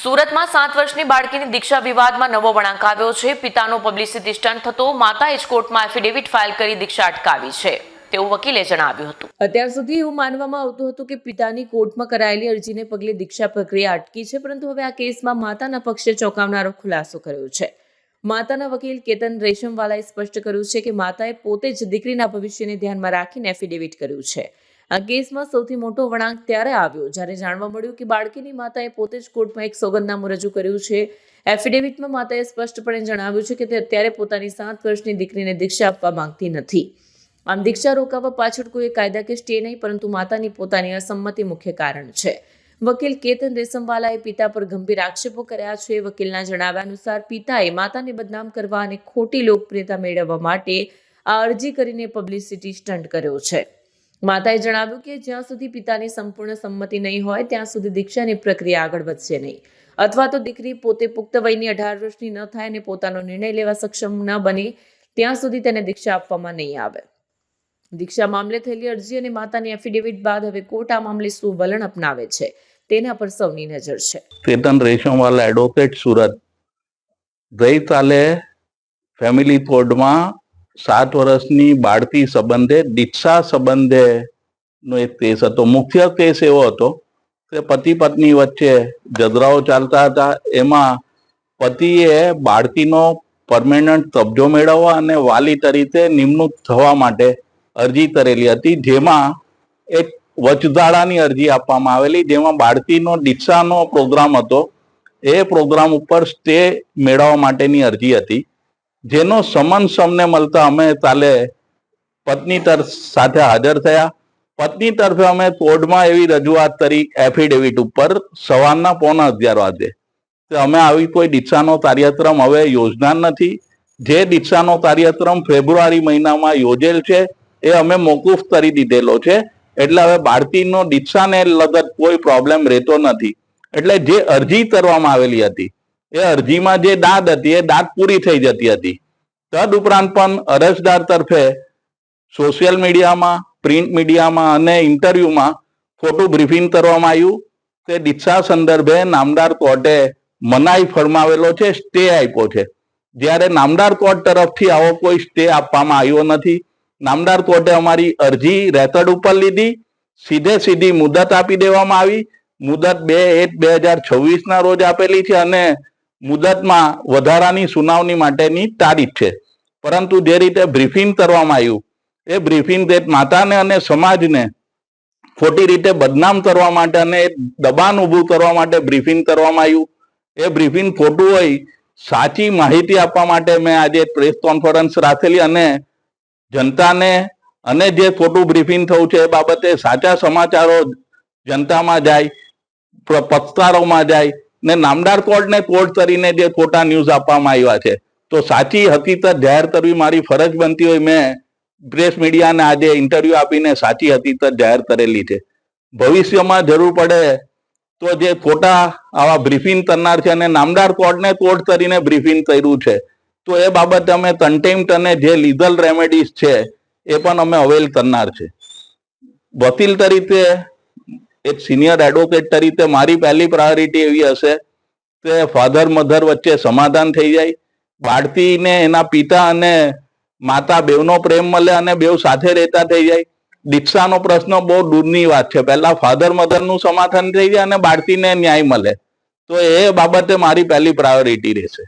સુરતમાં 7 વર્ષની બાળકીની દીક્ષા વિવાદમાં નવો વળાંક આવ્યો છે। પિતાનો પબ્લિસિટી સ્ટન્ટ થતો માતાએ જ કોર્ટમાં એફિડેવિટ ફાઇલ કરી દીક્ષા અટકાવી છે તેવું વકીલે જણાવ્યું હતું। અત્યાર સુધી એવું માનવામાં આવતું હતું કે પિતાની કોર્ટમાં કરાયેલી અરજીને પગલે દીક્ષા પ્રક્રિયા અટકી છે, પરંતુ હવે આ કેસમાં માતાના પક્ષે ચોંકાવનારો ખુલાસો કર્યો છે। માતાના વકીલ કેતન રેશમવાલાએ સ્પષ્ટ કર્યું છે કે માતાએ પોતે જ દીકરીના ભવિષ્યને ધ્યાનમાં રાખીને એફિડેવિટ કર્યું છે। આ કેસમાં સૌથી મોટો વળાંક ત્યારે આવ્યો જ્યારે જાણવા મળ્યું કે બાળકીની માતાએ પોતે જ કોર્ટમાં એક સોગંદનામું રજૂ કર્યું છે। એફિડેવિટમાં માતાએ સ્પષ્ટપણે જણાવ્યું છે કે તે અત્યારે પોતાની 7 વર્ષની દીકરીને દીક્ષા આપવા માંગતી નથી। આમ દીક્ષા રોકાવા પાછળ કોઈ કાયદાકીય સ્ટે નહીં, પરંતુ માતાની પોતાની અસંમતિ મુખ્ય કારણ છે। વકીલ કેતન રેશમવાલાએ પિતા પર ગંભીર આક્ષેપો કર્યા છે। વકીલના જણાવ્યા અનુસાર પિતાએ માતાને બદનામ કરવા અને ખોટી લોકપ્રિયતા મેળવવા માટે આ અરજી કરીને પબ્લિસિટી સ્ટન્ટ કર્યો છે। માતાએ જણાવ્યું કે જ્યાં સુધી પિતાની સંપૂર્ણ સંમતિ નહીં હોય ત્યાં સુધી દીક્ષાની પ્રક્રિયા આગળ વધશે નહીં, અથવા તો દીકરી પોતે પુખ્ત વયની 18 વર્ષની ન થાય અને પોતાનો નિર્ણય લેવા સક્ષમ ન બને ત્યાં સુધી તેને દીક્ષા આપવામાં નહીં આવે। દીક્ષા મામલે થયેલી અરજી અને માતાની એફિડેવિટ બાદ હવે કોર્ટ આ મામલે શું વલણ અપનાવે છે તેના પર સૌની નજર છે। કેતન રેશમવાલા એડવોકેટ સુરત ગઈકાલે ફેમિલી કોર્ટમાં 7 વર્ષની બાળકી સંબંધે દીક્ષા સંબંધેનો એક કેસ હતો। મુખ્ય કેસ એવો હતો કે પતિ પત્ની વચ્ચે ઝઘડાઓ ચાલતા હતા। એમાં પતિએ બાળકીનો પરમેનન્ટ કબજો મેળવવા અને વાલી તરીકે નિમણૂક થવા માટે અરજી કરેલી હતી, જેમાં એક વચગાળાની અરજી આપવામાં આવેલી, જેમાં બાળકીનો દીક્ષાનો પ્રોગ્રામ હતો। એ પ્રોગ્રામ ઉપર સ્ટે મેળવવા માટેની અરજી હતી, જેનો સમન્સ અમને મળતા અમે કાલે પત્ની તરફ સાથે હાજર થયા। પત્ની તરફે અમે કોર્ટમાં એવી રજૂઆત કરી એફિડેવિટ ઉપર સવારના 11:15 વાગે કે અમે આવી કોઈ દીક્ષાનો કાર્યક્રમ હવે યોજના નથી। જે દીક્ષાનો કાર્યક્રમ ફેબ્રુઆરી મહિનામાં યોજેલ છે એ અમે મોકૂફ કરી દીધેલો છે, એટલે હવે બાળકીનો દીક્ષાને લગત કોઈ પ્રોબ્લેમ રહેતો નથી। એટલે જે અરજી કરવામાં આવેલી હતી એ અરજીમાં જે દાદ હતી એ દાદ પૂરી થઈ જતી હતી। તદ ઉપરાંત પણ અરજદાર તરફે સોશિયલ મીડિયામાં, પ્રિન્ટ મીડિયામાં અને ઇન્ટરવ્યુમાં ખોટું બ્રીફિંગ કરવામાં આવ્યું કે દીક્ષા સંદર્ભે નામદાર કોર્ટે મનાઈ ફરમાવેલો છે, સ્ટે આપ્યો છે, જ્યારે નામદાર કોર્ટ તરફથી આવો કોઈ સ્ટે આપવામાં આવ્યો નથી। નામદાર કોર્ટે અમારી અરજી રેકોર્ડ ઉપર લીધી, સીધી મુદત આપી દેવામાં આવી। મુદત 2/1/2026 રોજ આપેલી છે અને મુદતમાં વધારાની સુનાવણી માટેની તારીખ છે, પરંતુ જે રીતે બ્રીફિંગ કરવામાં આવ્યું એ બ્રીફિંગ માતાને અને સમાજને ખોટી રીતે બદનામ કરવા માટે અને દબાણ ઊભું કરવા માટે બ્રીફિંગ કરવામાં આવ્યું। એ બ્રીફિંગ ખોટું હોય, સાચી માહિતી આપવા માટે મેં આજે પ્રેસ કોન્ફરન્સ રાખેલી અને જનતાને અને જે ખોટું બ્રીફિંગ થયું છે એ બાબતે સાચા સમાચારો જનતામાં જાય, પત્રકારોમાં જાય ને નામદાર કોર્ટને કોર્ટ કરીને જે ખોટા ન્યૂઝ આપવામાં આવ્યા છે તો સાચી હકીકત જાહેર કરવી મારી ફરજ બનતી હોય। મેં પ્રેસ મીડિયાને આજે ઇન્ટરવ્યુ આપીને સાચી હકીકત જાહેર કરેલી છે। ભવિષ્યમાં જરૂર પડે તો જે ખોટા આવા બ્રીફિંગ કરનાર છે અને નામદાર કોર્ટને કોર્ટ કરીને બ્રીફિંગ કર્યું છે તો એ બાબતે અમે કન્ટેમ્પ્ટ અને જે લીગલ રેમેડીઝ છે એ પણ અમે અવેલ કરનાર છે। વકીલ તરીકે, એક સિનિયર એડવોકેટ તરીકે મારી પહેલી પ્રાયોરિટી એવી હશે કે ફાધર મધર વચ્ચે સમાધાન થઈ જાય, બાળકીને એના પિતા અને માતા બેવનો પ્રેમ મળે અને બેવ સાથે રહેતા થઈ જાય। દીક્ષાનો પ્રશ્ન બહુ દૂરની વાત છે, પહેલા ફાધર મધરનું સમાધાન થઈ જાય અને બાળકીને ન્યાય મળે, તો એ બાબતે મારી પહેલી પ્રાયોરિટી રહેશે।